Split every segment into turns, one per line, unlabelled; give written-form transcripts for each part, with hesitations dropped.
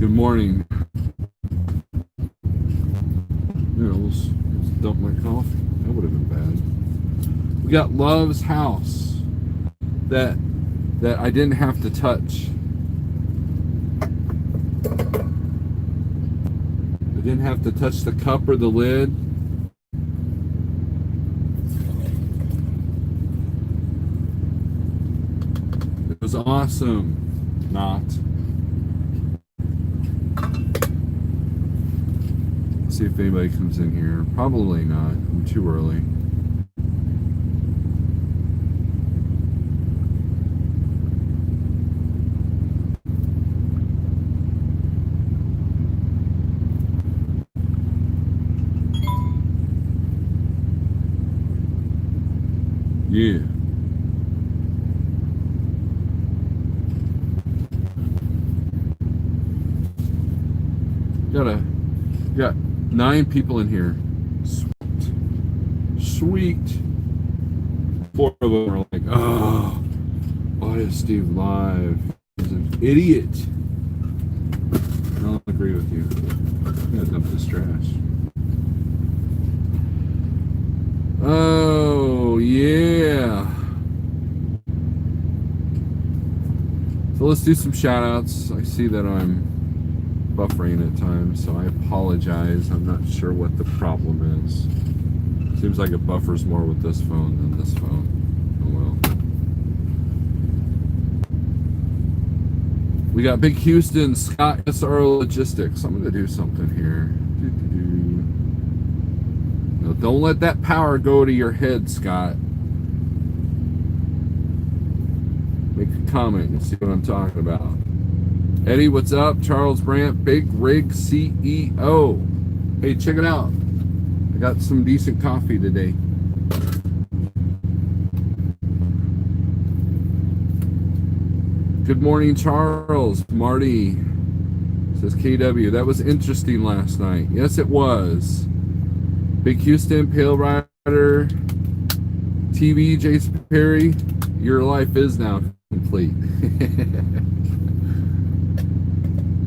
Good morning. Let's dump my coffee. That would have been bad. We got Love's House that I didn't have to touch. I didn't have to touch the cup or the lid. It was awesome. Not. Let's see if anybody comes in here. Probably not. I'm too early. Yeah. Got 9 people in here. Sweet. 4 of them are like, oh, why is Steve live? He's an idiot. I don't agree with you. I'm gonna dump this trash. Oh, yeah. So let's do some shout outs. I see that I'm buffering at times, so I apologize. I'm not sure what the problem is. Seems like it buffers more with this phone than this phone. Oh well. We got Big Houston, Scott SRO Logistics. I'm going to do something here. No, don't let that power go to your head, Scott. Make a comment and see what I'm talking about. Eddie, what's up? Charles Brandt, Big Rig CEO. Hey, check it out. I got some decent coffee today. Good morning, Charles. Marty says KW. That was interesting last night. Yes, it was. Big Houston, Pale Rider, TV, Jason Perry. Your life is now complete.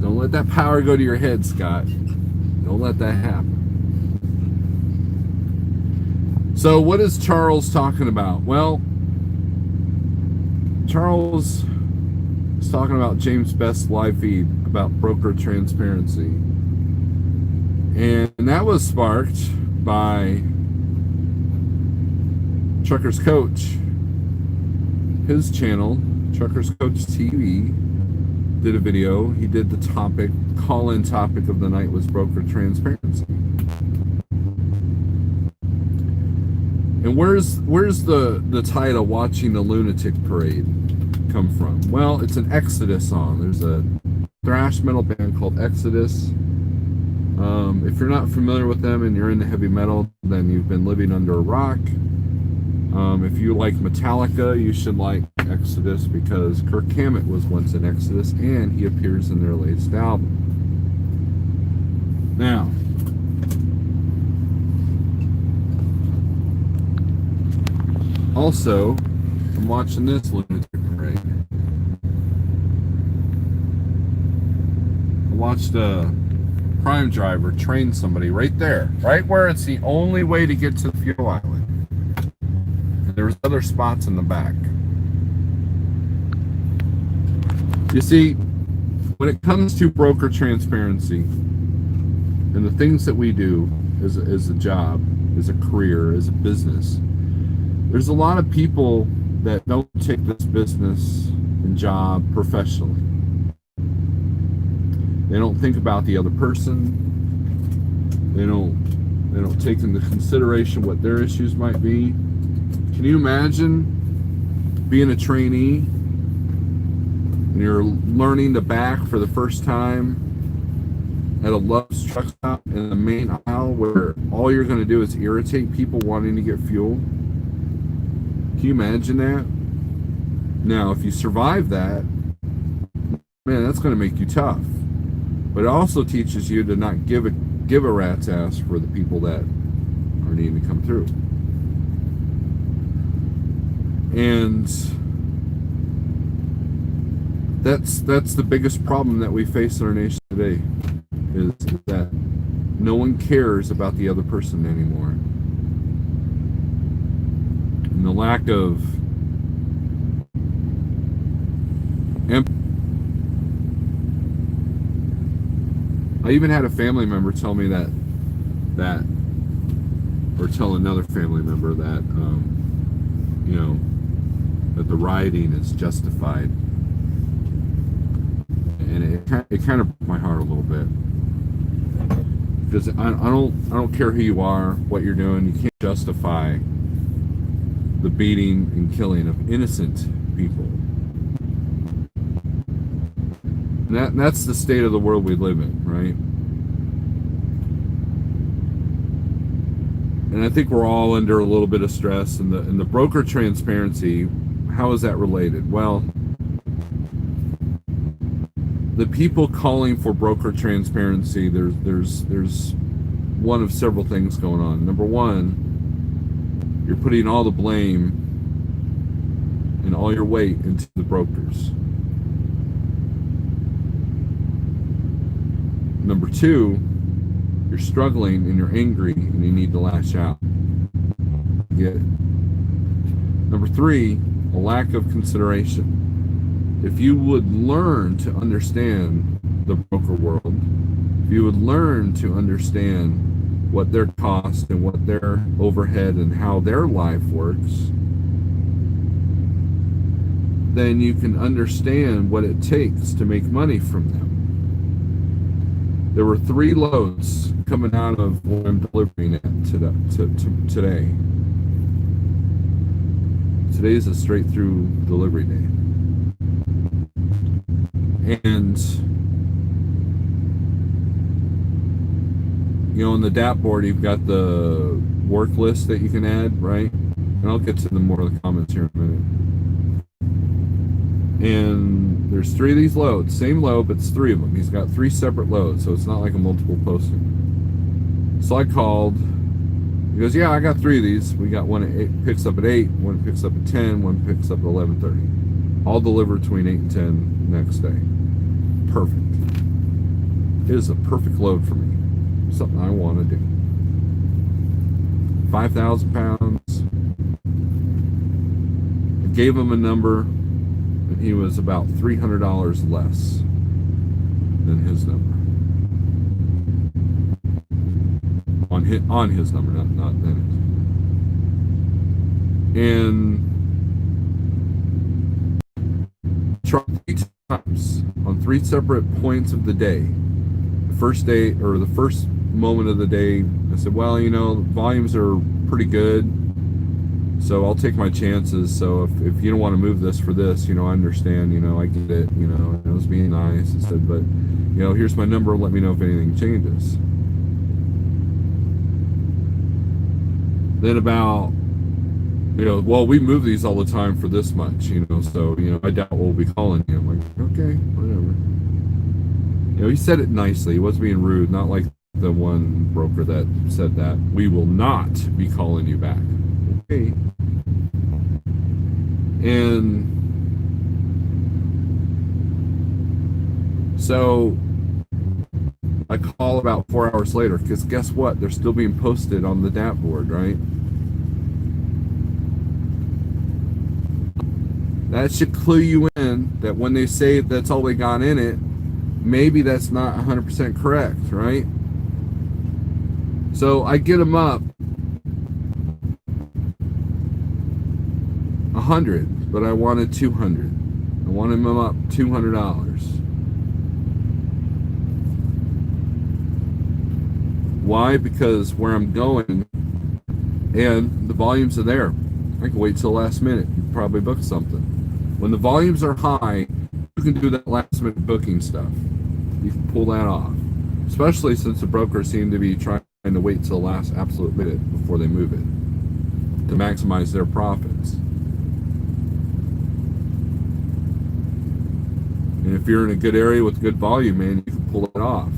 Don't let that power go to your head, Scott. Don't let that happen. So what is Charles talking about? Well, Charles is talking about James Best's live feed about broker transparency. And that was sparked by Trucker's Coach. His channel, Trucker's Coach TV, did a video. He did the topic, call-in topic of the night was broker transparency. And where's the title Watching the Lunatic Parade come from? Well, it's an Exodus song. There's a thrash metal band called Exodus. If you're not familiar with them and you're into heavy metal, then you've been living under a rock. If you like Metallica, you should like Exodus because Kirk Hammett was once in Exodus and he appears in their latest album. Now, also, I'm watching this Lunatic Parade. I watched a Prime driver train somebody right there, right where it's the only way to get to the fuel island. There's other spots in the back. You see, when it comes to broker transparency and the things that we do as a job, as a career, as a business, there's a lot of people that don't take this business and job professionally. They don't think about the other person. They don't take into consideration what their issues might be. Can you imagine being a trainee and you're learning to back for the first time at a Love's truck stop in the main aisle where all you're going to do is irritate people wanting to get fuel? Can you imagine that? Now, if you survive that, man, that's going to make you tough. But it also teaches you to not give a rat's ass for the people that are needing to come through. And That's the biggest problem that we face in our nation today, is that no one cares about the other person anymore. And the lack of empathy. I even had a family member tell me that or tell another family member that that the rioting is justified, and it kind of broke my heart a little bit, because I don't care who you are, what you're doing. You can't justify the beating and killing of innocent people. And that's the state of the world we live in, right? And I think we're all under a little bit of stress. And the broker transparency, how is that related? Well, the people calling for broker transparency, there's one of several things going on. Number one, you're putting all the blame and all your weight into the brokers. Number two, you're struggling and you're angry and you need to lash out. Get it? Number three, a lack of consideration. If you would learn to understand the broker world, if you would learn to understand what their cost and what their overhead and how their life works, then you can understand what it takes to make money from them. There were 3 loads coming out of what I'm delivering at today. Today's a straight through delivery day. And, on the DAP board, you've got the work list that you can add, right? And I'll get to the more of the comments here in a minute. And there's 3 of these loads, same load, but it's 3 of them. He's got 3 separate loads, so it's not like a multiple posting. So I called. He goes, yeah, I got 3 of these. We got one that picks up at 8, one picks up at 10, one picks up at 11:30. All delivered between 8 and 10 next day. Perfect. It is a perfect load for me. Something I want to do. 5,000 pounds. I gave him a number, and he was about $300 less than his number. On his number, not then. And tried 3 times on 3 separate points of the day. The first day, or the first moment of the day, I said, well, volumes are pretty good, so I'll take my chances. So if you don't want to move this for this, I understand, I get it, and I was being nice. I said, but, here's my number, let me know if anything changes. Then about, well, we move these all the time for this much, so, I doubt we'll be calling you. I'm like, okay, whatever. He said it nicely. He wasn't being rude, not like the one broker that said that we will not be calling you back. Okay. And so I call about 4 hours later, because guess what? They're still being posted on the DAP board, right? That should clue you in that when they say that's all they got in it, maybe that's not 100% correct, right? So I get them up 100, but I wanted 200. I wanted them up $200. Why? Because where I'm going and the volumes are there. I can wait till the last minute. You can probably book something. When the volumes are high, you can do that last minute booking stuff. You can pull that off. Especially since the brokers seem to be trying to wait till the last absolute minute before they move it to maximize their profits. And if you're in a good area with good volume, man, you can pull it off.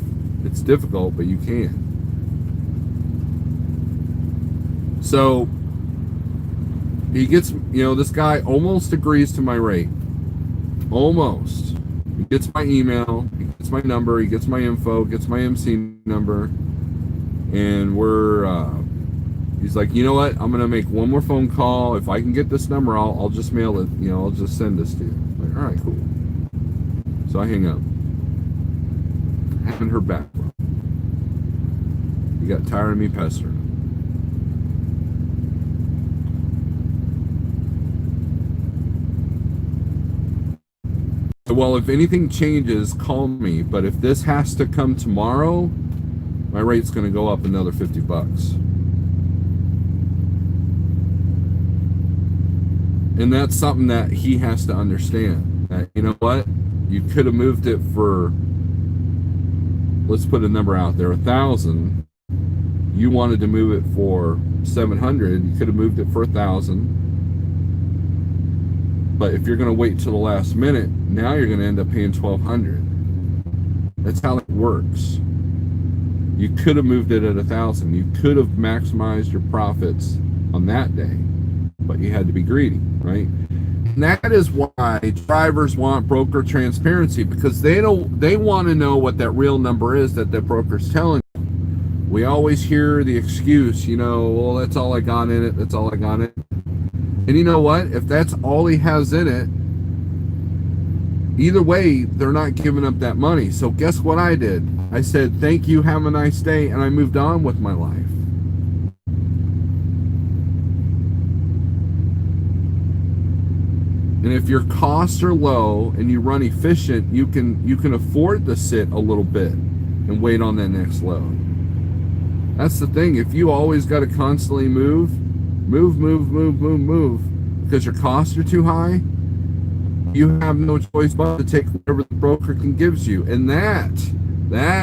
It's difficult, but you can. So he gets, this guy almost agrees to my rate. Almost. gets my email, he gets my number, he gets my info, gets my MC number, and he's like, you know what? I'm gonna make one more phone call. If I can get this number, I'll just mail it. I'll just send this to you. I'm like, all right, cool. So I hang up. I haven't heard back from him. He got tired of me pestering him. So, well, if anything changes, call me. But if this has to come tomorrow, my rate's going to go up another $50. And that's something that he has to understand. That, you know what? You could have moved it for, let's put a number out there, 1,000. You wanted to move it for 700. You could have moved it for 1,000. But if you're going to wait till the last minute, now you're going to end up paying 1,200. That's how it works. You could have moved it at 1,000. You could have maximized your profits on that day, but you had to be greedy, right? And that is why drivers want broker transparency, because they want to know what that real number is that the broker's telling you. We always hear the excuse, well, that's all I got in it. That's all I got in it. And you know what? If that's all he has in it, either way, they're not giving up that money. So guess what I did? I said, thank you, have a nice day, and I moved on with my life. And if your costs are low and you run efficient, you can afford to sit a little bit and wait on that next load. That's the thing. If you always got to constantly move, because your costs are too high, you have no choice but to take whatever the broker can gives you. And that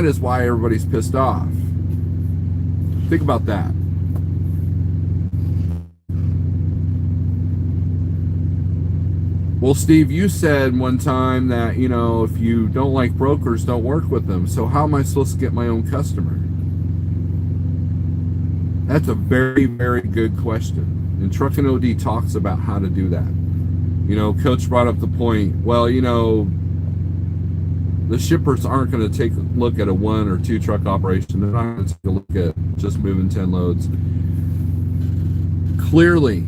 is why everybody's pissed off. Think about that. Well, Steve, you said one time that, if you don't like brokers, don't work with them. So how am I supposed to get my own customer? That's a very, very good question. And Truckin' OD talks about how to do that. Coach brought up the point, well, the shippers aren't going to take a look at a 1 or 2 truck operation. They're not going to take a look at just moving 10 loads. Clearly,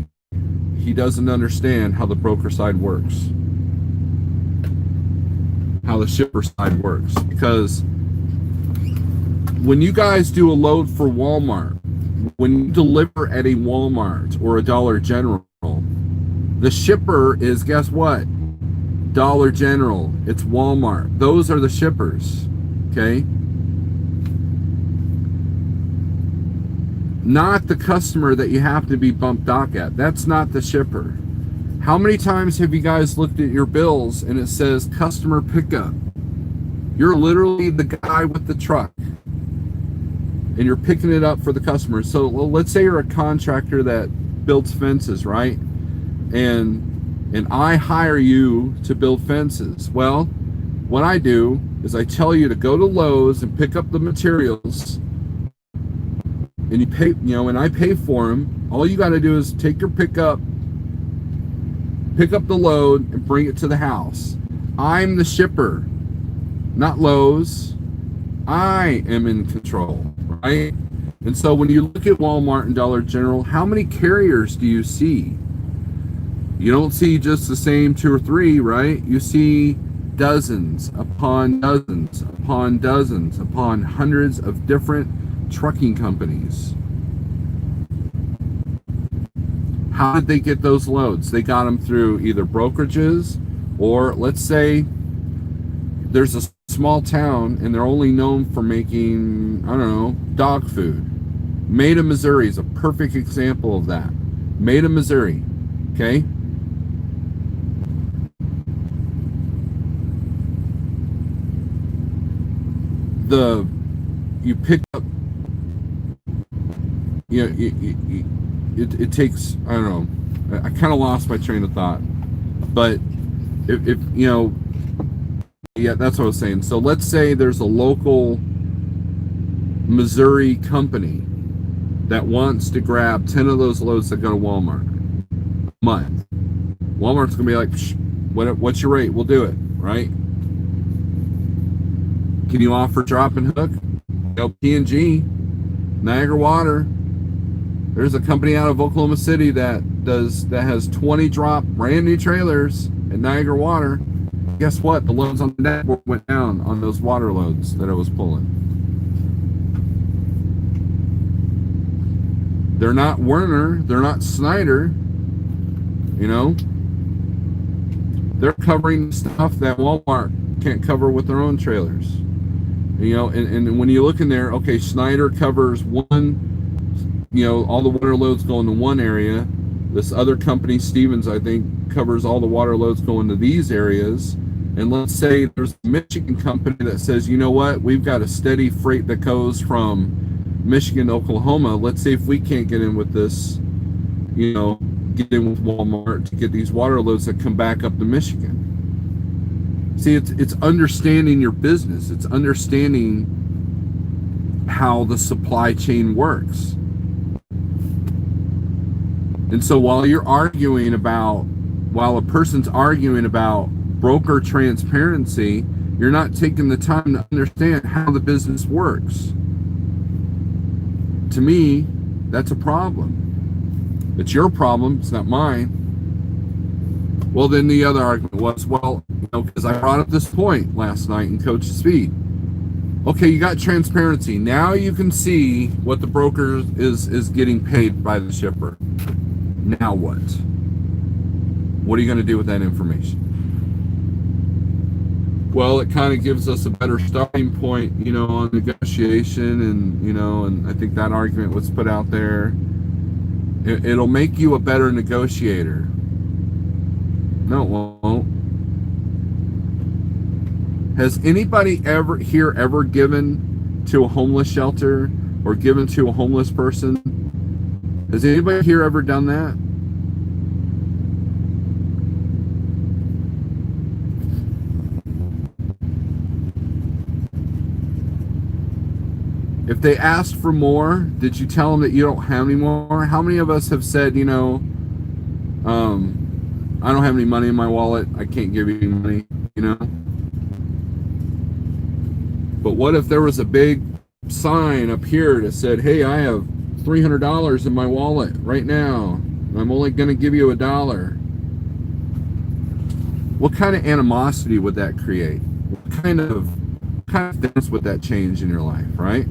he doesn't understand how the broker side works, how the shipper side works. Because when you guys do a load for Walmart, when you deliver at a Walmart or a Dollar General, the shipper is, guess what? Dollar General. It's Walmart. Those are the shippers. Okay? Not the customer that you have to be bumped dock at. That's not the shipper. How many times have you guys looked at your bills and it says customer pickup? You're literally the guy with the truck, and you're picking it up for the customer. So let's say you're a contractor that builds fences, right? And I hire you to build fences. Well, what I do is I tell you to go to Lowe's and pick up the materials, and you pay, and I pay for them. All you got to do is take your pickup, pick up the load, and bring it to the house. I'm the shipper, not Lowe's. I am in control, right? And so when you look at Walmart and Dollar General, how many carriers do you see? You don't see just the same 2 or 3, right? You see dozens upon dozens upon dozens upon hundreds of different trucking companies. How did they get those loads? They got them through either brokerages, or let's say there's a small town and they're only known for making, I don't know, dog food. Maida, Missouri is a perfect example of that. Maida, Missouri. Okay? You pick up, it takes, I don't know, I kind of lost my train of thought, but if yeah, that's what I was saying. So let's say there's a local Missouri company that wants to grab 10 of those loads that go to Walmart a month. Walmart's gonna be like, what's your rate? We'll do it, right? Can you offer drop and hook? P&G, Niagara Water. There's a company out of Oklahoma City that has 20 drop brand new trailers at Niagara Water. Guess what? The loads on the dashboard went down on those water loads that I was pulling. They're not Werner. They're not Schneider. You know, they're covering stuff that Walmart can't cover with their own trailers. You know, and when you look in there, okay, Schneider covers one, you know, all the water loads go into one area. This other company, Stevens, I think, covers all the water loads going to these areas. And let's say there's a Michigan company that says, you know what, we've got a steady freight that goes from Michigan to Oklahoma. Let's see if we can't get in with this, you know, get in with Walmart to get these water loads that come back up to Michigan. See, it's understanding your business. It's understanding how the supply chain works. And so while a person's arguing about broker transparency, you're not taking the time to understand how the business works. To me, that's a problem. It's your problem, it's not mine. Well, then the other argument was, well, you know, because I brought up this point last night in Coach Speed. Okay, you got transparency. Now you can see what the broker is getting paid by the shipper. Now what? What are you going to do with that information? Well, it kind of gives us a better starting point, you know, on negotiation, and, you know, and I think that argument was put out there. It'll make you a better negotiator. No, it won't. Has anybody ever given to a homeless shelter or given to a homeless person? Has anybody here ever done that? If they asked for more, did you tell them that you don't have any more? How many of us have said, you know, I don't have any money in my wallet, I can't give you any money, you know? But what if there was a big sign up here that said, hey, I have $300 in my wallet right now. I'm only going to give you $1. What kind of animosity would that create? What kind of things would that change in your life, right?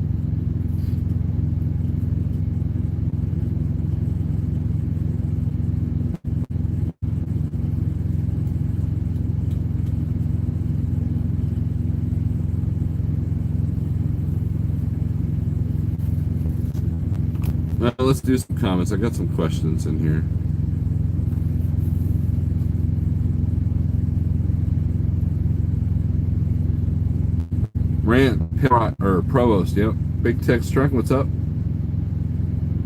Let's do some comments. I got some questions in here. Rant, or Provost, yep. Big Tex Truck, what's up?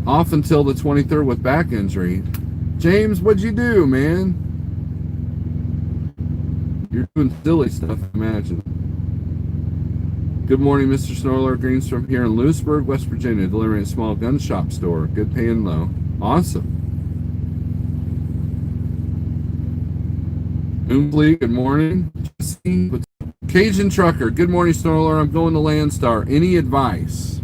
Off until the 23rd with back injury. James, what'd you do, man? You're doing silly stuff, I imagine. Good morning, Mr. Snorler. Greenstrom here in Lewisburg, West Virginia, delivering a small gun shop store. Good paying low. Awesome. Oombley, good morning. Cajun Trucker, good morning, Snorler. I'm going to Landstar. Any advice?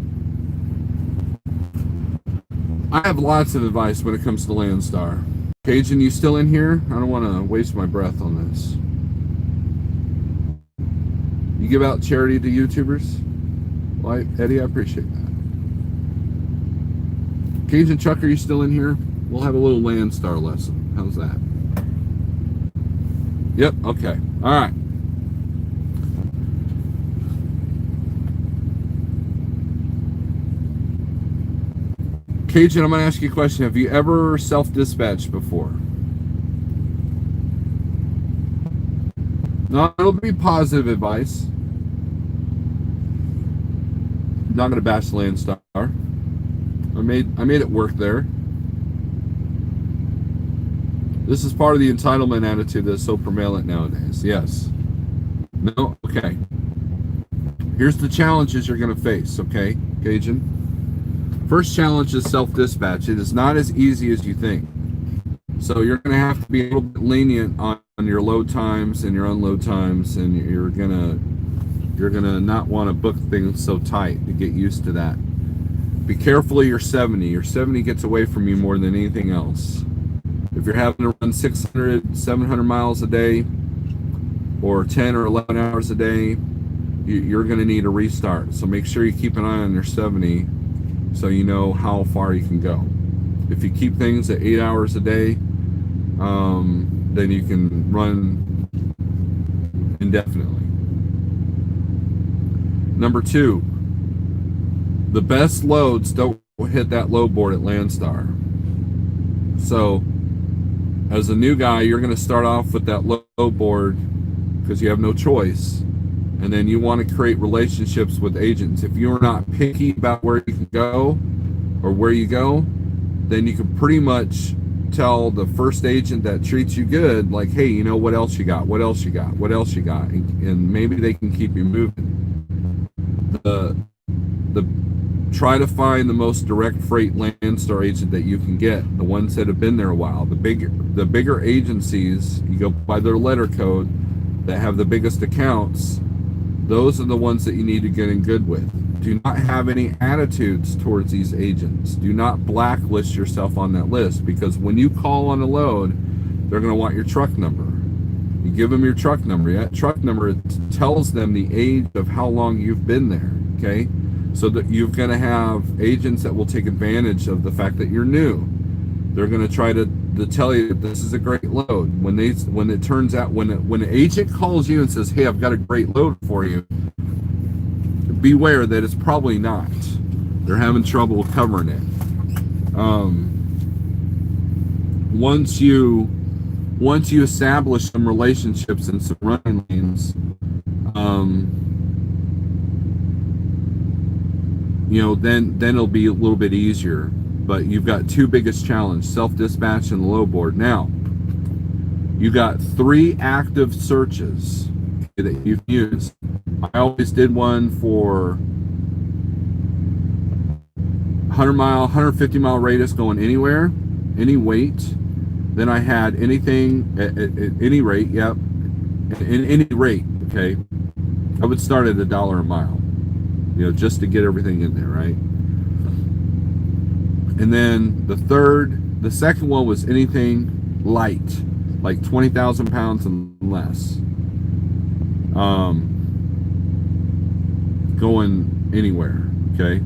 I have lots of advice when it comes to Landstar. Cajun, you still in here? I don't want to waste my breath on this. You give out charity to YouTubers? Well, Eddie, I appreciate that. Cajun Chuck, are you still in here? We'll have a little Landstar lesson. How's that? Yep, okay. All right. Cajun, I'm going to ask you a question. Have you ever self-dispatched before? No, it'll be positive advice. I'm not going to bash Landstar. I made it work there. This is part of the entitlement attitude that's so prevalent nowadays. Yes. No? Okay. Here's the challenges you're going to face, okay, Cajun? First challenge is self-dispatch. It is not as easy as you think. So you're going to have to be a little bit lenient on your load times and your unload times, and you're going to You're gonna not want to book things so tight to get used to that. Be careful of your 70. Your 70 gets away from you more than anything else. If you're having to run 600, 700 miles a day, or 10 or 11 hours a day, you're going to need a restart. So make sure you keep an eye on your 70 so you know how far you can go. If you keep things at 8 hours a day, then you can run indefinitely. Number 2, the best loads don't hit that load board at Landstar. So as a new guy, you're going to start off with that load board because you have no choice. And then you want to create relationships with agents. If you're not picky about where you can go or where you go, then you can pretty much tell the first agent that treats you good, like, hey, you know, what else you got? What else you got? What else you got? And maybe they can keep you moving. Try to find the most direct freight Landstar agent that you can get, the ones that have been there a while. The bigger agencies, you go by their letter code, that have the biggest accounts, those are the ones that you need to get in good with. Do not have any attitudes towards these agents. Do not blacklist yourself on that list, because when you call on a load, they're going to want your truck number. You give them your truck number. That truck number tells them the age of how long you've been there, okay? So that you're going to have agents that will take advantage of the fact that you're new. They're going to try to tell you that this is a great load. When it turns out, when an agent calls you and says, hey, I've got a great load for you, beware that it's probably not. They're having trouble covering it. Once you establish some relationships and some running lanes, then it'll be a little bit easier. But you've got 2 biggest challenges: self-dispatch and the load board. Now, you got 3 active searches that you've used. I always did one for 100-mile, 150-mile radius going anywhere, any weight. Then I had anything at any rate, yep, in any rate, okay. I would start at $1 a mile, just to get everything in there, right? And then the second one was anything light, like 20,000 pounds and less. Going anywhere, okay?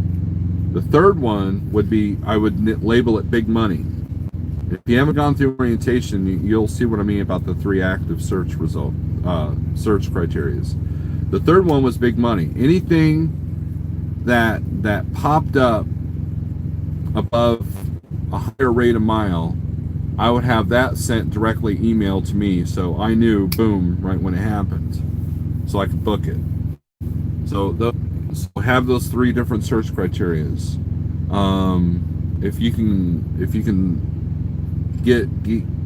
The third one would be, I would label it big money. If you haven't gone through orientation, you'll see what I mean about the 3 active search search criteria. The third one was big money. Anything that popped up above a higher rate a mile, I would have that sent directly emailed to me, so I knew, boom, right when it happened, so I could book it. So have those 3 different search criteria. If you can get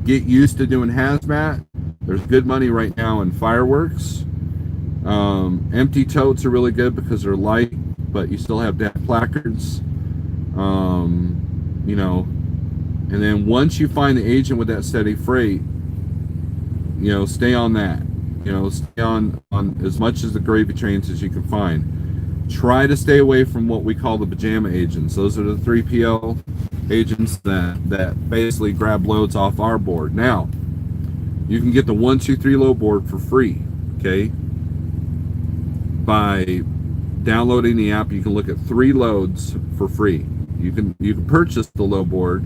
used to doing hazmat, there's good money right now in fireworks. Empty totes are really good because they're light, but you still have that placards. And then once you find the agent with that steady freight, stay on that. Stay on as much as the gravy trains as you can find. Try to stay away from what we call the pajama agents. Those are the 3PL agents that basically grab loads off our board. Now, you can get the 1, 2, 3 load board for free, okay? By downloading the app, you can look at 3 loads for free. You can purchase the load board,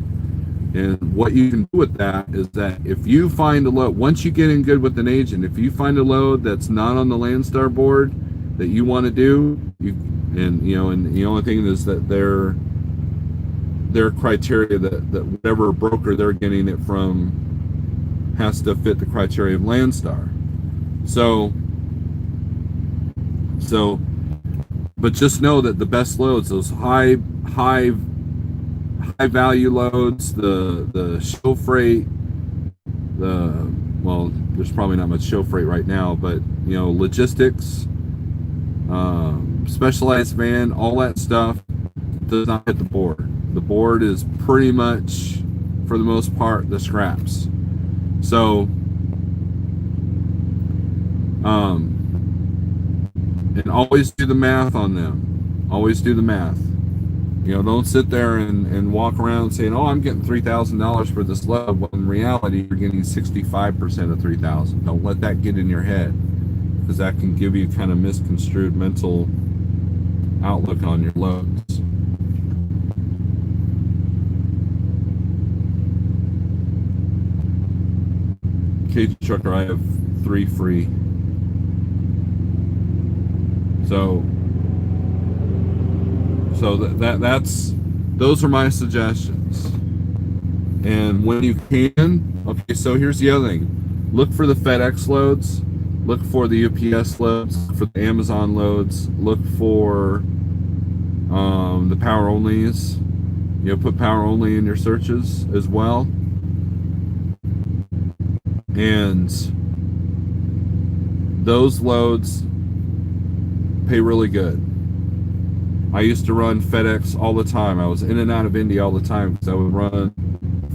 and what you can do with that is that if you find a load, once you get in good with an agent, if you find a load that's not on the Landstar board that you want to do, and the only thing is that their criteria that whatever broker they're getting it from has to fit the criteria of Landstar. So but just know that the best loads, those high value loads, the show freight, there's probably not much show freight right now, but logistics, specialized van, all that stuff does not hit the board. The board is pretty much, for the most part, the scraps. So And always do the math on them. Always do the math. You know, don't sit there and walk around saying, "Oh, I'm getting $3,000 for this load." When in reality, you're getting 65% of 3,000. Don't let that get in your head, because that can give you kind of misconstrued mental outlook on your loads. Cage trucker, I have 3 free. So that's those are my suggestions. And when you can, okay, so here's the other thing. Look for the FedEx loads, look for the UPS loads, look for the Amazon loads, look for the power onlys. You know, put power only in your searches as well. And those loads pay really good. I used to run FedEx all the time. I was in and out of Indy all the time because I would run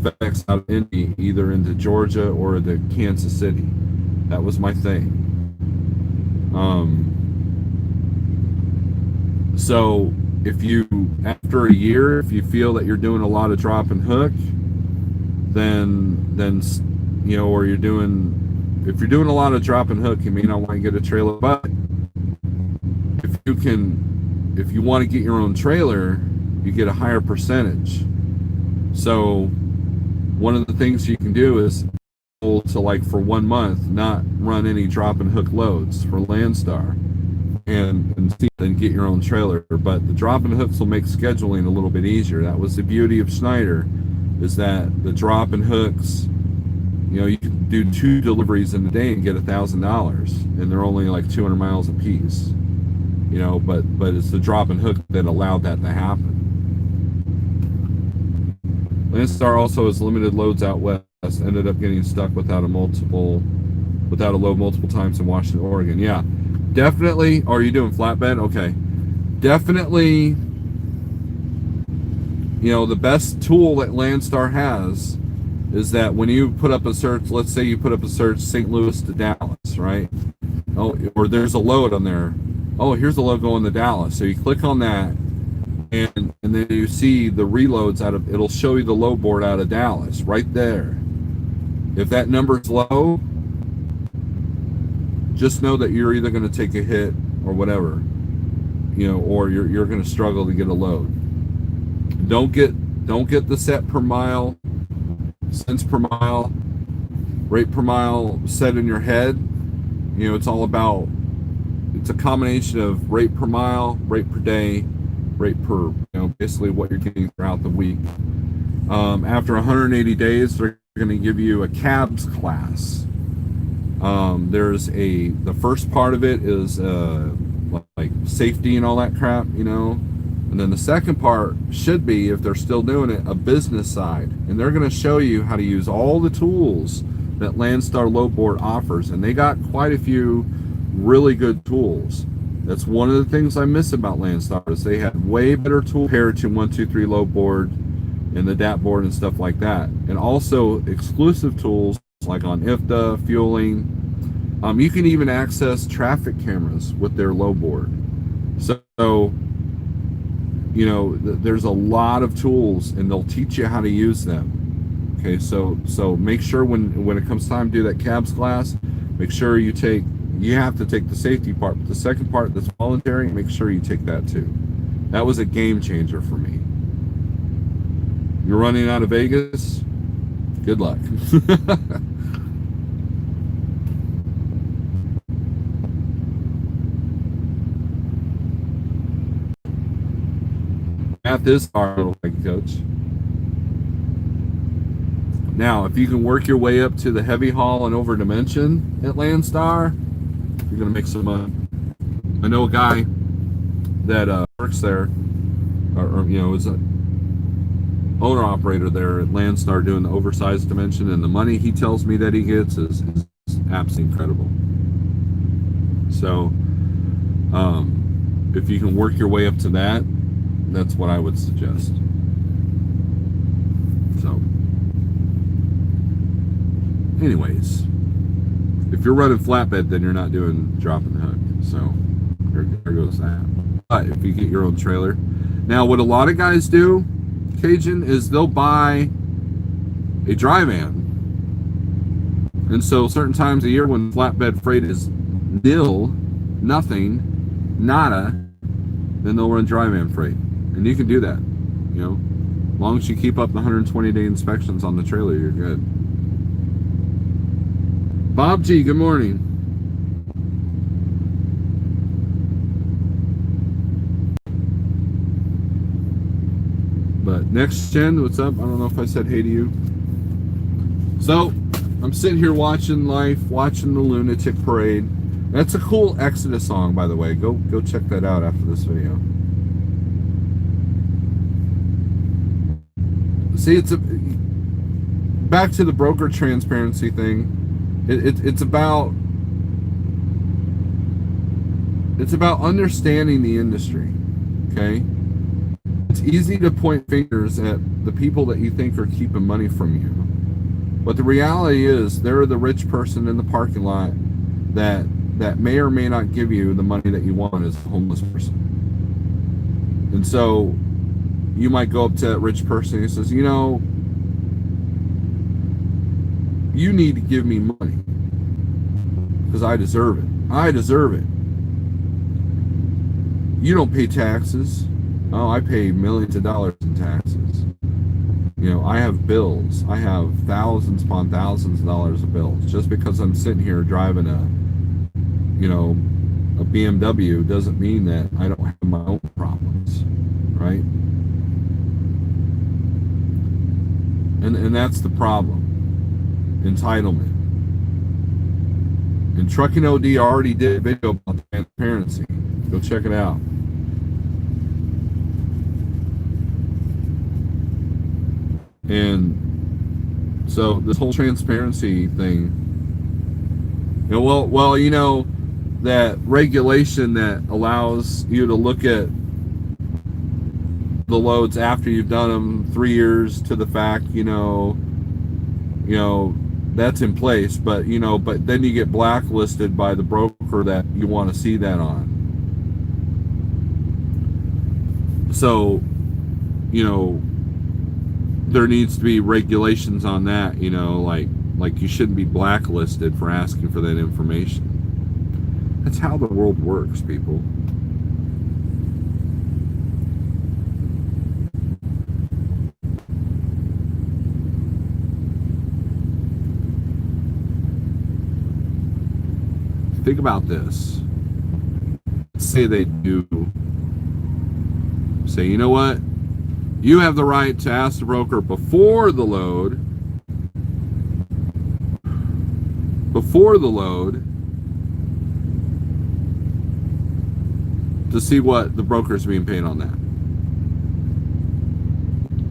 FedEx out of Indy either into Georgia or into Kansas City. That was my thing. So if you, after a year, if you feel that you're doing a lot of drop and hook, then you know, or if you're doing a lot of drop and hook, you may not want to get a trailer. But if you want to get your own trailer, you get a higher percentage. So one of the things you can do is to, like, for 1 month, not run any drop and hook loads for Landstar and get your own trailer. But the drop and hooks will make scheduling a little bit easier. That was the beauty of Schneider, is that the drop and hooks, you know, you can do 2 deliveries in a day and get $1,000, and they're only like 200 miles a piece. You know, but it's the drop and hook that allowed that to happen. Landstar also has limited loads out west. Ended up getting stuck without a load multiple times in Washington, Oregon. Yeah, definitely. Are you doing flatbed? Okay, definitely. You know, the best tool that Landstar has is that when you put up a search, let's say you put up a search St. Louis to Dallas, right? Oh, or there's a load on there. Oh, here's a load going to Dallas. So you click on that, and then you see the reloads it'll show you the load board out of Dallas right there. If that number's low, just know that you're either going to take a hit or whatever, you know, or you're going to struggle to get a load. Don't get the set per mile, cents per mile, rate per mile set in your head. You know, it's a combination of rate per mile, rate per day, rate per, you know, basically what you're getting throughout the week. After 180 days, they're going to give you a cabs class. The first part of it is like safety and all that crap, you know. And then the second part should be, if they're still doing it, a business side. And they're going to show you how to use all the tools that Landstar Load Board offers. And they got quite a few really good tools. That's one of the things I miss about Landstar, is they had way better tools compared to 123 Load Board and the DAT board and stuff like that. And also exclusive tools like on IFTA, fueling. You can even access traffic cameras with their load board. So you know, there's a lot of tools, and they'll teach you how to use them. Okay, so make sure when it comes time to do that cabs class, make sure you have to take the safety part, but the second part that's voluntary, make sure you take that too. That was a game changer for me. You're running out of Vegas? Good luck. Math is hard, like coach. Now, if you can work your way up to the heavy haul and over dimension at Landstar, you're going to make some money. I know a guy that works there, or you know, is an owner operator there at Landstar doing the oversized dimension, and the money he tells me that he gets is absolutely incredible. So, if you can work your way up to that, that's what I would suggest. So, anyways, if you're running flatbed, then you're not doing drop and hook. So, there goes that. But if you get your own trailer. Now, what a lot of guys do, Cajun, is they'll buy a dry van. And so certain times a year when flatbed freight is nil, nothing, nada, then they'll run dry van freight. And you can do that, you know. As long as you keep up the 120-day inspections on the trailer, you're good. Bob G, good morning. But next gen, what's up? I don't know if I said hey to you. So, I'm sitting here watching life, watching the Lunatic parade. That's a cool Exodus song, by the way. Go check that out after this video. See, back to the broker transparency thing. It's about understanding the industry. Okay, it's easy to point fingers at the people that you think are keeping money from you, but the reality is they're the rich person in the parking lot that may or may not give you the money that you want as a homeless person. And so you might go up to that rich person and he says, you know, you need to give me money because I deserve it. I deserve it. You don't pay taxes. Oh, I pay millions of dollars in taxes. You know, I have bills. I have thousands upon thousands of dollars of bills. Just because I'm sitting here driving a BMW doesn't mean that I don't have my own problems, right? And that's the problem. Entitlement. And Trucking OD already did a video about transparency. Go check it out. And so this whole transparency thing, you know, well, you know, that regulation that allows you to look at the loads after you've done them 3 years to the fact, you know, that's in place, but then you get blacklisted by the broker that you want to see that on. So, you know, there needs to be regulations on that, you know, like you shouldn't be blacklisted for asking for that information. That's how the world works, people. Think about this. Let's say they do say, you know what? You have the right to ask the broker before the load to see what the broker's being paid on that.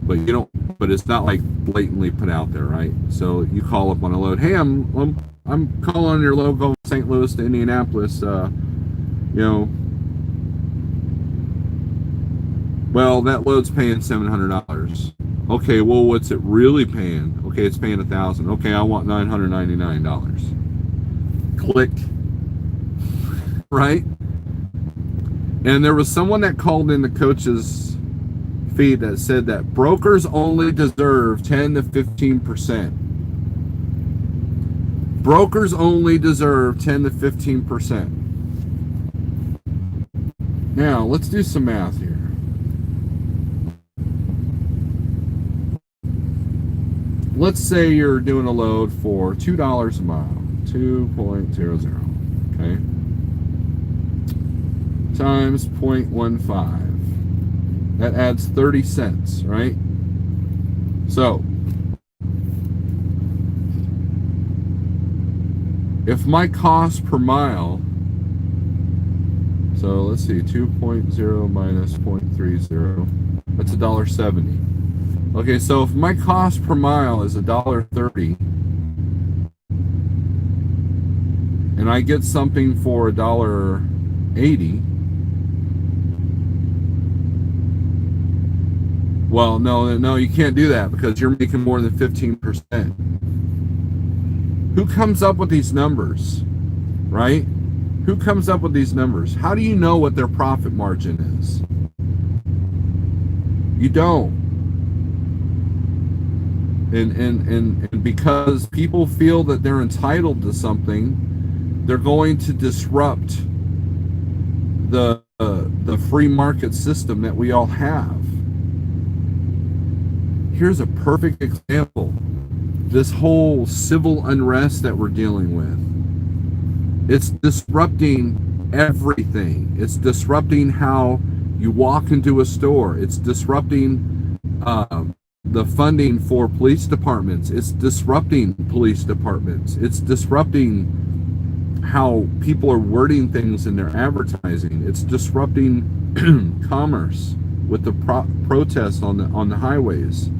But you don't. But it's not like blatantly put out there, right? So you call up on a load. Hey, I'm calling on your load going St. Louis to Indianapolis. Well, that load's paying $700. Okay, well, what's it really paying? Okay, it's paying $1,000. Okay, I want $999. Click. Right? And there was someone that called in the coach's feed that said that brokers only deserve 10 to 15%. Brokers only deserve 10 to 15%. Now, let's do some math here. Let's say you're doing a load for $2 a mile, 2.00, okay? Times 0.15. That adds 30 cents, right? So, if my cost per mile, so let's see, 2.0 minus 0.30, that's $1.70. Okay, so if my cost per mile is $1.30, and I get something for $1.80, well, no, you can't do that because you're making more than 15%. Who comes up with these numbers, right? Who comes up with these numbers? How do you know what their profit margin is? You don't. And because people feel that they're entitled to something, they're going to disrupt the free market system that we all have. Here's a perfect example. This whole civil unrest that we're dealing with. It's disrupting everything. It's disrupting how you walk into a store. It's disrupting the funding for police departments. It's disrupting police departments. It's disrupting how people are wording things in their advertising. It's disrupting commerce with the protests on the highways.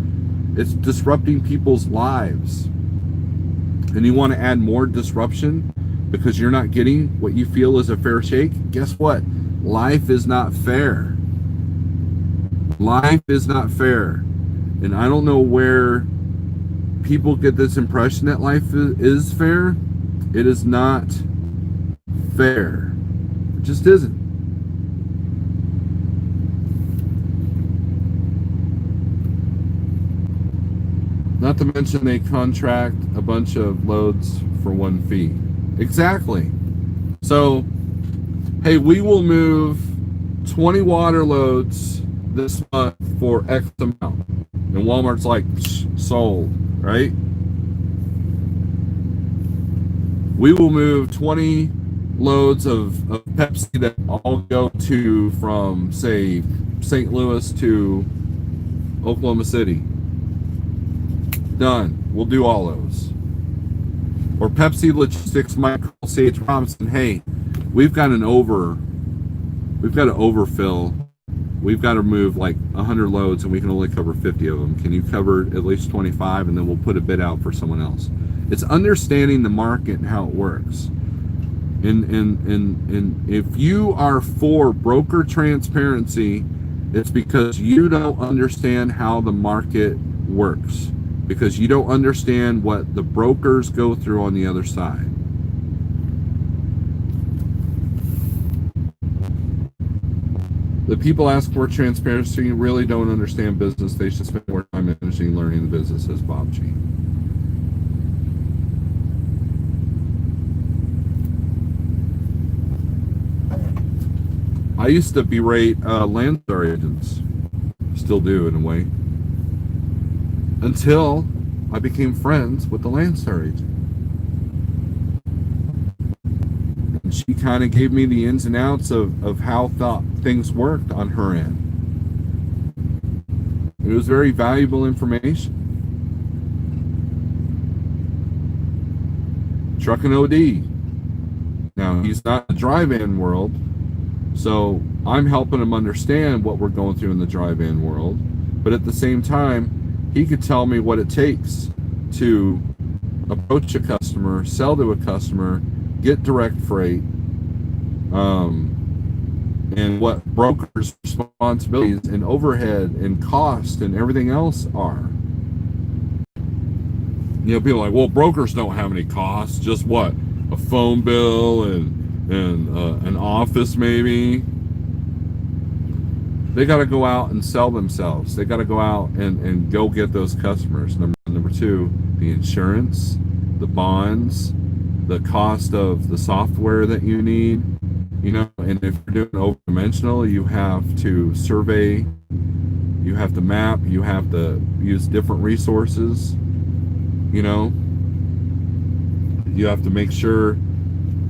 It's disrupting people's lives. And you want to add more disruption because you're not getting what you feel is a fair shake? Guess what? Life is not fair. Life is not fair. And I don't know where people get this impression that life is fair. It is not fair. It just isn't. Not to mention they contract a bunch of loads for one fee. Exactly. So, hey, we will move 20 water loads this month for X amount. And Walmart's like, sold, right? We will move 20 loads of Pepsi that all go to from, say, St. Louis to Oklahoma City. Done. We'll do all those. Or Pepsi Logistics might call C.H. Robinson, hey, we've got to overfill. We've got to move like 100 loads and we can only cover 50 of them. Can you cover at least 25? And then we'll put a bid out for someone else. It's understanding the market and how it works. And if you are for broker transparency, it's because you don't understand how the market works. Because you don't understand what the brokers go through on the other side. The people ask for transparency really don't understand business. They should spend more time managing, learning the business, says Bob G. I used to berate Landstar agents. Still do in a way. Until I became friends with the Landstar agent. And she kind of gave me the ins and outs of how things worked on her end. It was very valuable information. Trucking OD. Now, he's not in the drive-in world, so I'm helping him understand what we're going through in the drive-in world. But at the same time, he could tell me what it takes to approach a customer, sell to a customer, get direct freight, and what brokers' responsibilities and overhead and cost and everything else are. You know, people are like, well, brokers don't have any costs. Just what? A phone bill and an office maybe. They got to go out and sell themselves. They got to go out and go get those customers. Number two, the insurance, the bonds, the cost of the software that you need. You know, and if you're doing over-dimensional, you have to survey, you have to map, you have to use different resources. You know, you have to make sure,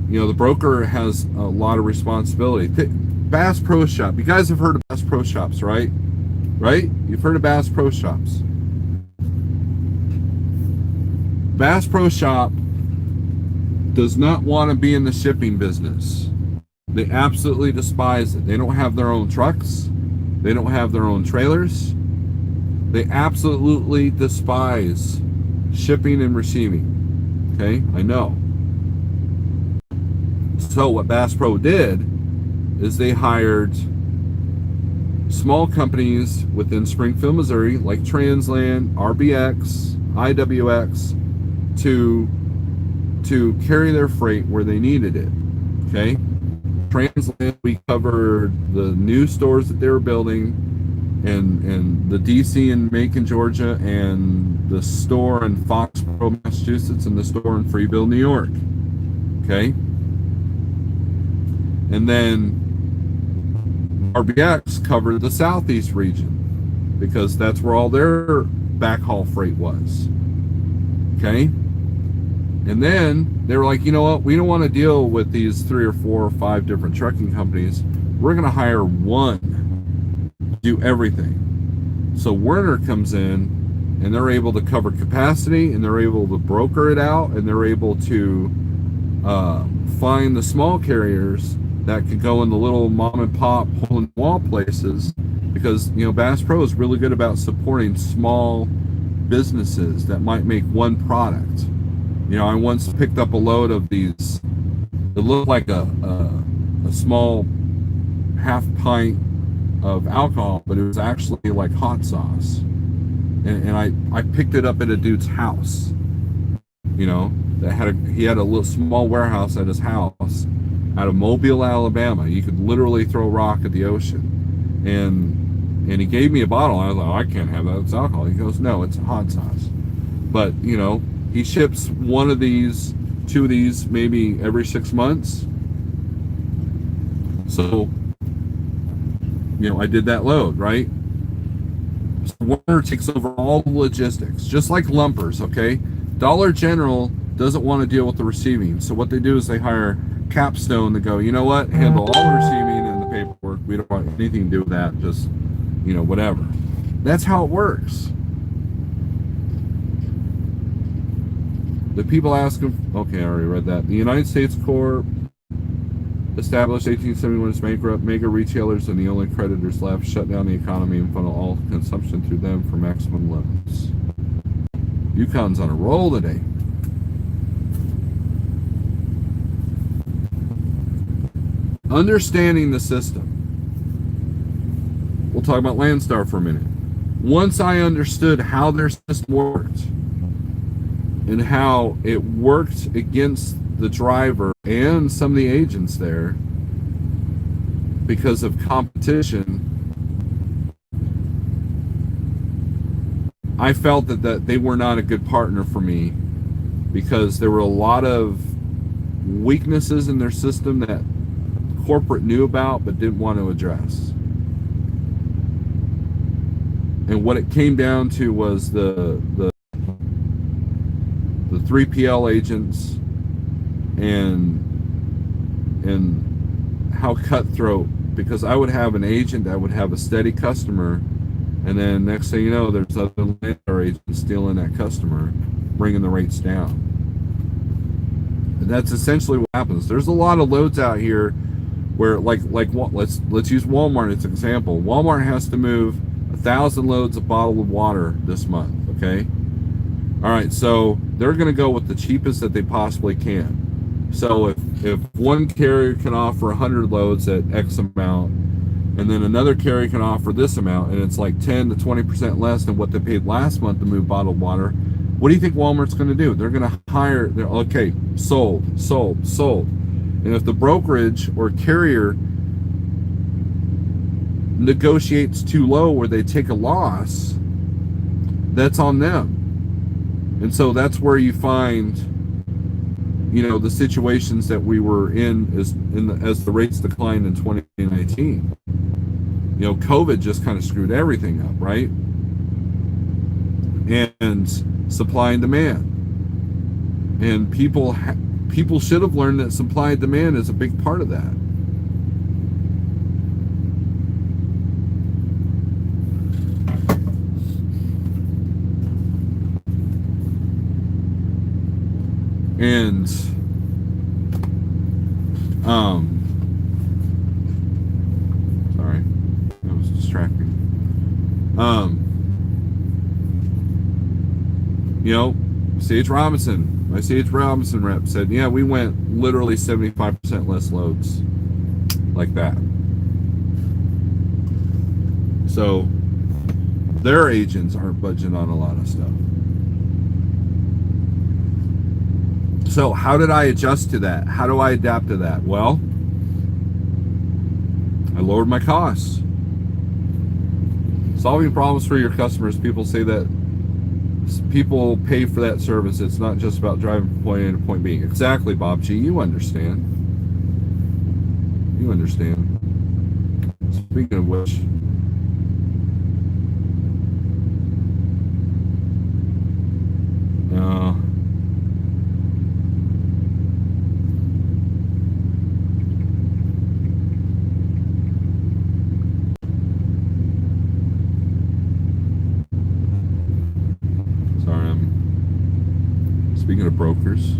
you know, the broker has a lot of responsibility. Bass Pro Shop. You guys have heard of Bass Pro Shops, right? Right? You've heard of Bass Pro Shops. Bass Pro Shop does not want to be in the shipping business. They absolutely despise it. They don't have their own trucks. They don't have their own trailers. They absolutely despise shipping and receiving. Okay? I know. So what Bass Pro did is they hired small companies within Springfield, Missouri, like Transland, RBX, IWX, to carry their freight where they needed it. Okay. Transland, we covered the new stores that they were building, and the DC in Macon, Georgia, and the store in Foxborough, Massachusetts, and the store in Freeville, New York. Okay. And then RBX covered the Southeast region because that's where all their backhaul freight was. Okay. And then they were like, you know what? We don't want to deal with these 3 or 4 or 5 different trucking companies. We're going to hire one to do everything. So Werner comes in, and they're able to cover capacity, and they're able to broker it out, and they're able to find the small carriers that could go in the little mom and pop hole in the wall places, because Bass Pro is really good about supporting small businesses that might make one product. I once picked up a load of these. It looked like a small half pint of alcohol, but it was actually like hot sauce. And I picked it up at a dude's house. He had a little small warehouse at his house out of Mobile, Alabama. You could literally throw a rock at the ocean. And he gave me a bottle. I was like, oh, I can't have that. It's alcohol. He goes, no, it's hot sauce. But he ships 1 of these, 2 of these, maybe every 6 months. So, I did that load, right? So Werner takes over all the logistics, just like lumpers, okay? Dollar General doesn't want to deal with the receiving. So what they do is they hire Capstone to go, you know what? Handle all the receiving and the paperwork. We don't want anything to do with that. Just, whatever. That's how it works. The people ask him, okay, I already read that. The United States Corp established 1871 as bankrupt, mega retailers and the only creditors left, shut down the economy and funnel all consumption through them for maximum loans. UConn's on a roll today. Understanding the system. We'll talk about Landstar for a minute. Once I understood how their system worked, and how it worked against the driver and some of the agents there because of competition, I felt that they were not a good partner for me because there were a lot of weaknesses in their system that corporate knew about but didn't want to address. And what it came down to was the 3PL agents and how cutthroat, because I would have an agent that would have a steady customer, and then next thing you know, there's other Landstar agents stealing that customer, bringing the rates down. And that's essentially what happens. There's a lot of loads out here where let's use Walmart as an example. Walmart has to move 1,000 loads of bottled water this month, okay? All right, so they're going to go with the cheapest that they possibly can. So if one carrier can offer 100 loads at X amount, and then another carrier can offer this amount, and it's like 10 to 20% less than what they paid last month to move bottled water, what do you think Walmart's going to do? They're going to hire, okay, sold. And if the brokerage or carrier negotiates too low where they take a loss, that's on them. And so that's where you find, the situations that we were in as the rates declined in 2019. COVID just kind of screwed everything up, right? And supply and demand. And people should have learned that supply and demand is a big part of that. And sorry, that was distracting. C.H. Robinson, my C.H. Robinson rep said, yeah, we went literally 75% less loads like that. So their agents aren't budging on a lot of stuff. So how did I adjust to that? How do I adapt to that? Well, I lowered my costs. Solving problems for your customers. People say that people pay for that service. It's not just about driving from point A to point B. Exactly, Bob G. You understand. You understand. Speaking of which, sorry, I'm speaking of brokers.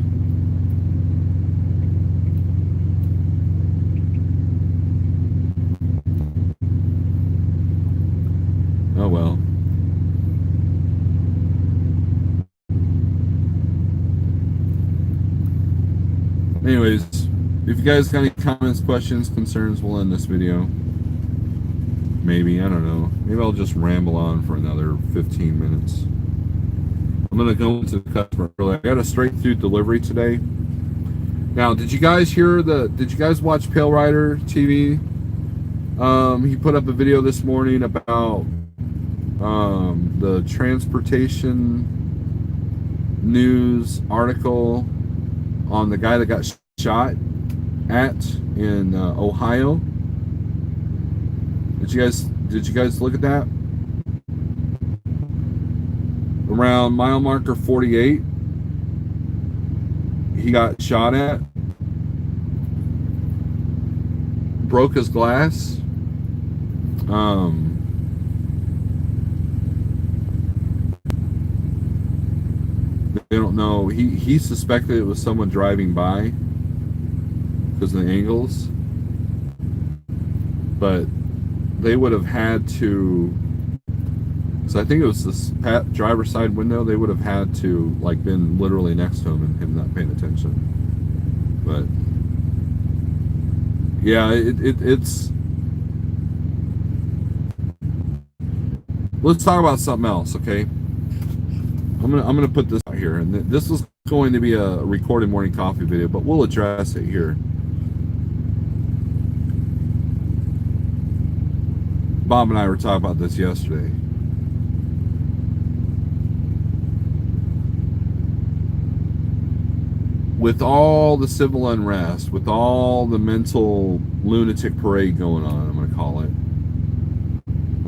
Oh well. Anyways, if you guys got any comments, questions, concerns, we'll end this video. Maybe, I don't know. Maybe I'll just ramble on for another 15 minutes. I'm going to go into the customer early. I got a straight through delivery today. Now, did you guys watch Pale Rider TV? He put up a video this morning about the transportation news article on the guy that got shot in Ohio. Did you guys look at that? Around mile marker 48, he got shot at, broke his glass. They don't know. He suspected it was someone driving by because of the angles, but they would have had to. So I think it was this driver's side window. They would have had to like been literally next to him and him not paying attention. But yeah, it's. Let's talk about something else, okay? I'm gonna put this out here, and this is going to be a recorded morning coffee video, but we'll address it here. Bob and I were talking about this yesterday. With all the civil unrest, with all the mental lunatic parade going on, I'm going to call it,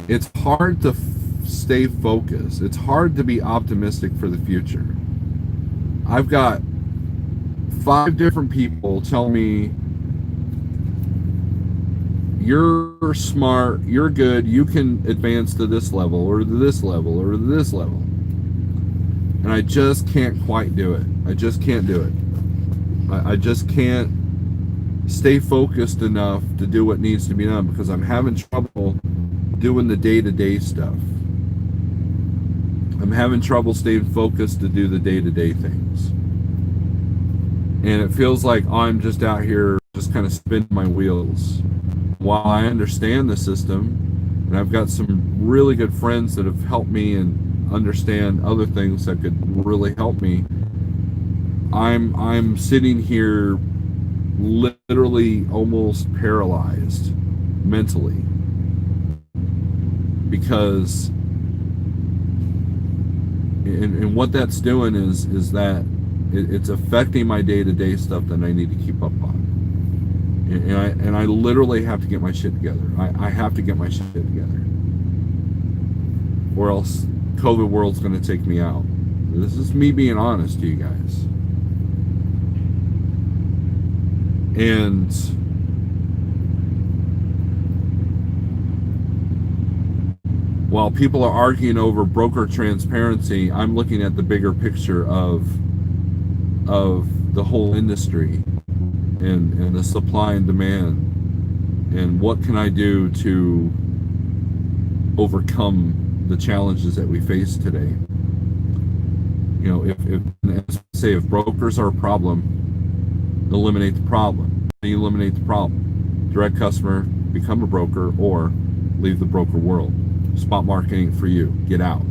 it's hard to stay focused. It's hard to be optimistic for the future. I've got 5 different people tell me, you're smart, you're good, you can advance to this level or to this level or to this level. And I just can't quite do it. I just can't do it. I just can't stay focused enough to do what needs to be done because I'm having trouble doing the day-to-day stuff. I'm having trouble staying focused to do the day-to-day things. And it feels like I'm just out here just kind of spinning my wheels. While I understand the system, and I've got some really good friends that have helped me and understand other things that could really help me, I'm sitting here literally almost paralyzed mentally because and what that's doing is that it's affecting my day-to-day stuff that I need to keep up on. And I literally have to get my shit together. I have to get my shit together, or else COVID world's going to take me out. This is me being honest to you guys. And while people are arguing over broker transparency, I'm looking at the bigger picture of the whole industry and the supply and demand, and what can I do to overcome the challenges that we face today. You know, if brokers are a problem, eliminate the problem. How do you eliminate the problem? Direct customer, become a broker, or leave the broker world. Spot marketing for you. Get out.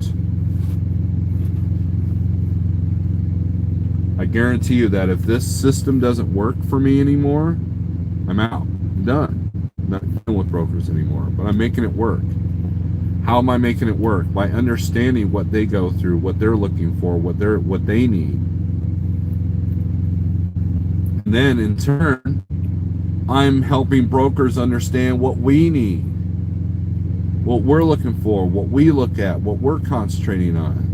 I guarantee you that if this system doesn't work for me anymore, I'm out. I'm done. I'm not dealing with brokers anymore, but I'm making it work. How am I making it work? By understanding what they go through, what they're looking for, what they need. And then in turn, I'm helping brokers understand what we need, what we're looking for, what we look at, what we're concentrating on.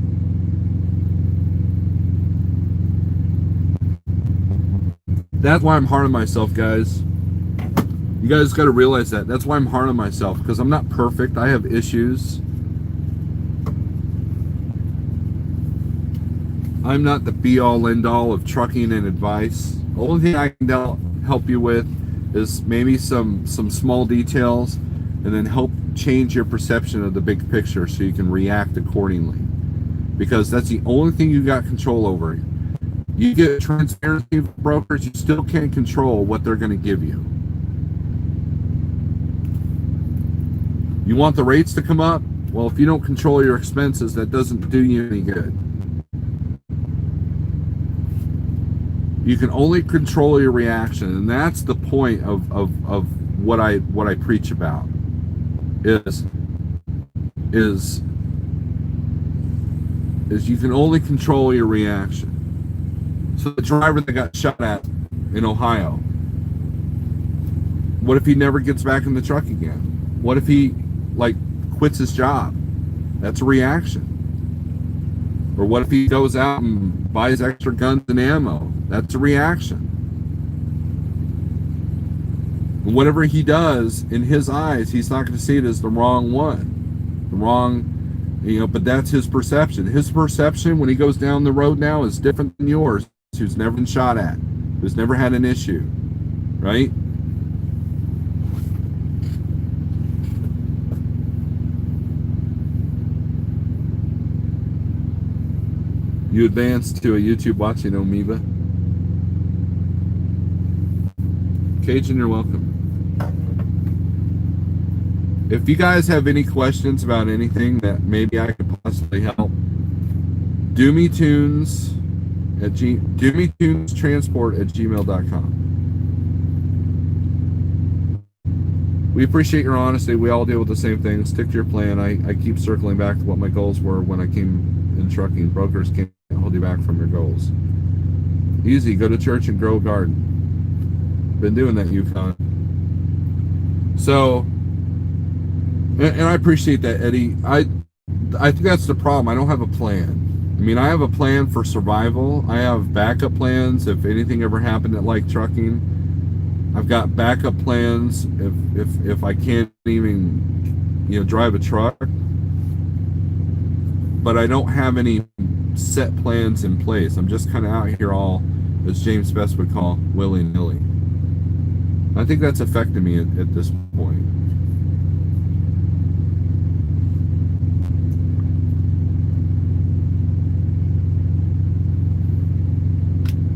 That's why I'm hard on myself, guys. You guys got to realize that. That's why I'm hard on myself, because I'm not perfect. I have issues. I'm not the be-all, end-all of trucking and advice. The only thing I can help you with is maybe some small details, and then help change your perception of the big picture so you can react accordingly. Because that's the only thing you got control over. You get transparency from brokers, you still can't control what they're going to give you. You want the rates to come up? Well, if you don't control your expenses, that doesn't do you any good. You can only control your reaction, and that's the point of what I preach about. Is you can only control your reaction. So the driver that got shot at in Ohio, what if he never gets back in the truck again? What if he quits his job? That's a reaction. Or what if he goes out and buys extra guns and ammo? That's a reaction. And whatever he does, in his eyes, he's not going to see it as the wrong one. The wrong, but that's his perception. His perception when he goes down the road now is different than yours, who's never been shot at, who's never had an issue, right? You advanced to a YouTube watching, Amoeba. Cajun, you're welcome. If you guys have any questions about anything that maybe I could possibly help, Doomytunestransport@gmail.com. We appreciate your honesty. We all deal with the same thing. Stick to your plan. I keep circling back to what my goals were when I came in trucking. Brokers can't hold you back from your goals. Easy. Go to church and grow a garden. Been doing that, Yukon. So, and I appreciate that, Eddie. I think that's the problem. I don't have a plan. I mean, I have a plan for survival. I have backup plans if anything ever happened at like trucking. I've got backup plans if I can't even, drive a truck. But I don't have any set plans in place. I'm just kind of out here all, as James Best would call, willy-nilly. I think that's affected me at this point.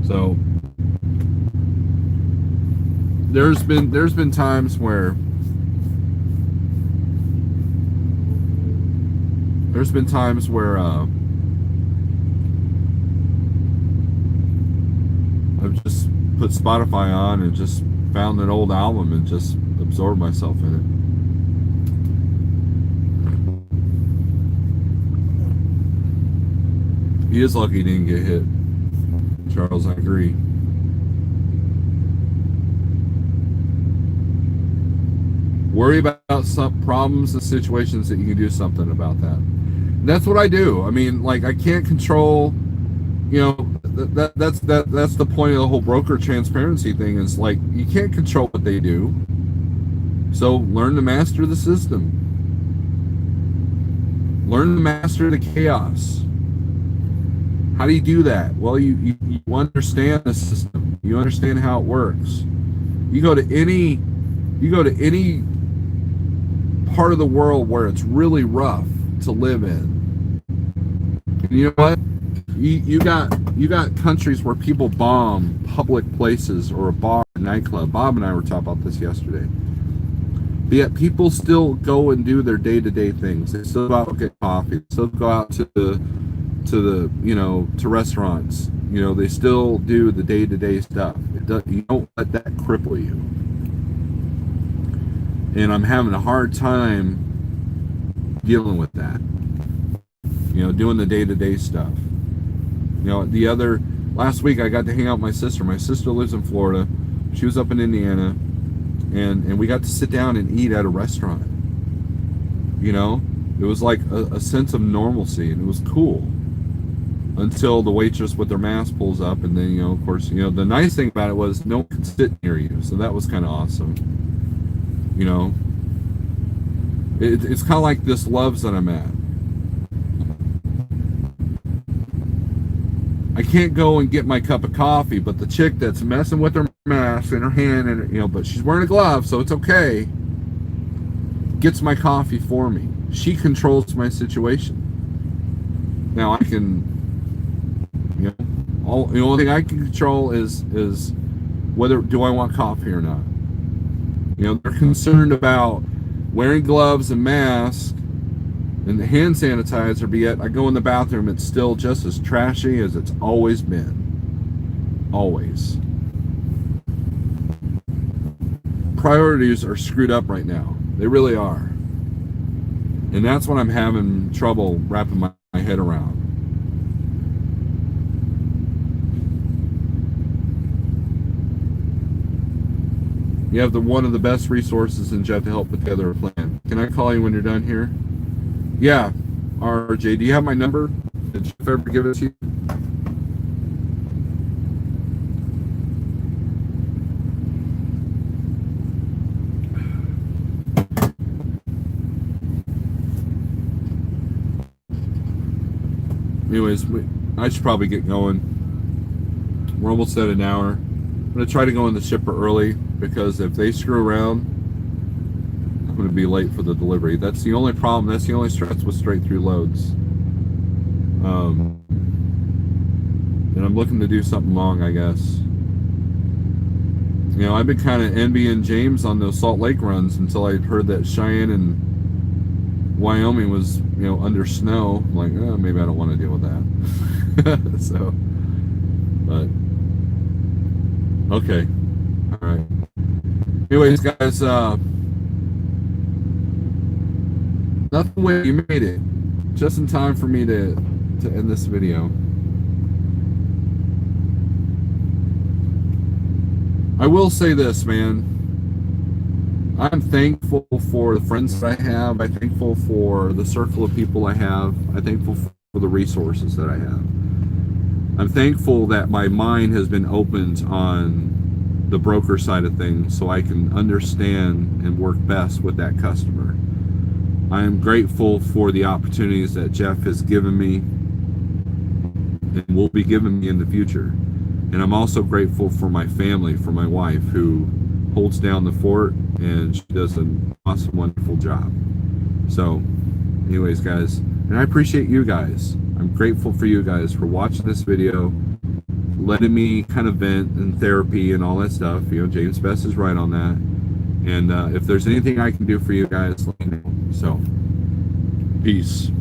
So there's been times where I've just put Spotify on and just found an old album and just absorbed myself in it. He is lucky he didn't get hit. Charles, I agree. Worry about some problems and situations that you can do something about that. And that's what I do. I mean, I can't control, that's the point of the whole broker transparency thing is you can't control what they do. So learn to master the system. Learn to master the chaos. How do you do that? Well, you understand the system. You understand how it works. You go to any part of the world where it's really rough to live in. And you know what? You got countries where people bomb public places or a bar, a nightclub. Bob and I were talking about this yesterday. But yet people still go and do their day-to-day things. They still go out and get coffee. They still go out to to the, you know, to restaurants. You know, they still do the day-to-day stuff. You don't let that cripple you. And I'm having a hard time dealing with that. You know, doing the day-to-day stuff. You know, last week I got to hang out with my sister. My sister lives in Florida. She was up in Indiana, and we got to sit down and eat at a restaurant. You know, it was like a sense of normalcy, and it was cool. Until the waitress with their mask pulls up, and then, you know, of course, you know, the nice thing about it was no one could sit near you, so that was kind of awesome. You know, it's kind of like this Loves that I'm at. I can't go and get my cup of coffee, but the chick that's messing with her mask in her hand, and, you know, but she's wearing a glove, so it's okay, gets my coffee for me. She controls my situation. Now I can, you know, the only thing I can control is whether do I want coffee or not. You know, they're concerned about wearing gloves and masks and the hand sanitizer, but yet I go in the bathroom, it's still just as trashy as it's always been. Always. Priorities are screwed up right now. They really are. And that's what I'm having trouble wrapping my head around. You have one of the best resources in Jeff to help put together a plan. Can I call you when you're done here? Yeah. RJ, do you have my number? Did Jeff ever give it to you? Anyways, I should probably get going. We're almost at an hour. I'm going to try to go in the shipper early, because if they screw around, I'm going to be late for the delivery. That's the only problem. That's the only stress with straight through loads. And I'm looking to do something long, I guess. You know, I've been kind of envying James on those Salt Lake runs until I heard that Cheyenne and Wyoming was, you know, under snow. I'm like, oh, maybe I don't want to deal with that. So, but okay. All right. Anyways, guys, nothing way, you made it just in time for me to end this video. I will say this, man. I'm thankful for the friends that I have. I'm thankful for the circle of people I have. I'm thankful for the resources that I have. I'm thankful that my mind has been opened on the broker side of things, so I can understand and work best with that customer. I am grateful for the opportunities that Jeff has given me and will be giving me in the future. And I'm also grateful for my family, for my wife, who holds down the fort, and she does an awesome, wonderful job. So, anyways, guys, and I appreciate you guys. I'm grateful for you guys for watching this video, letting me kind of vent and therapy and all that stuff. You know, James Best is right on that. And if there's anything I can do for you guys, let me know. So, peace.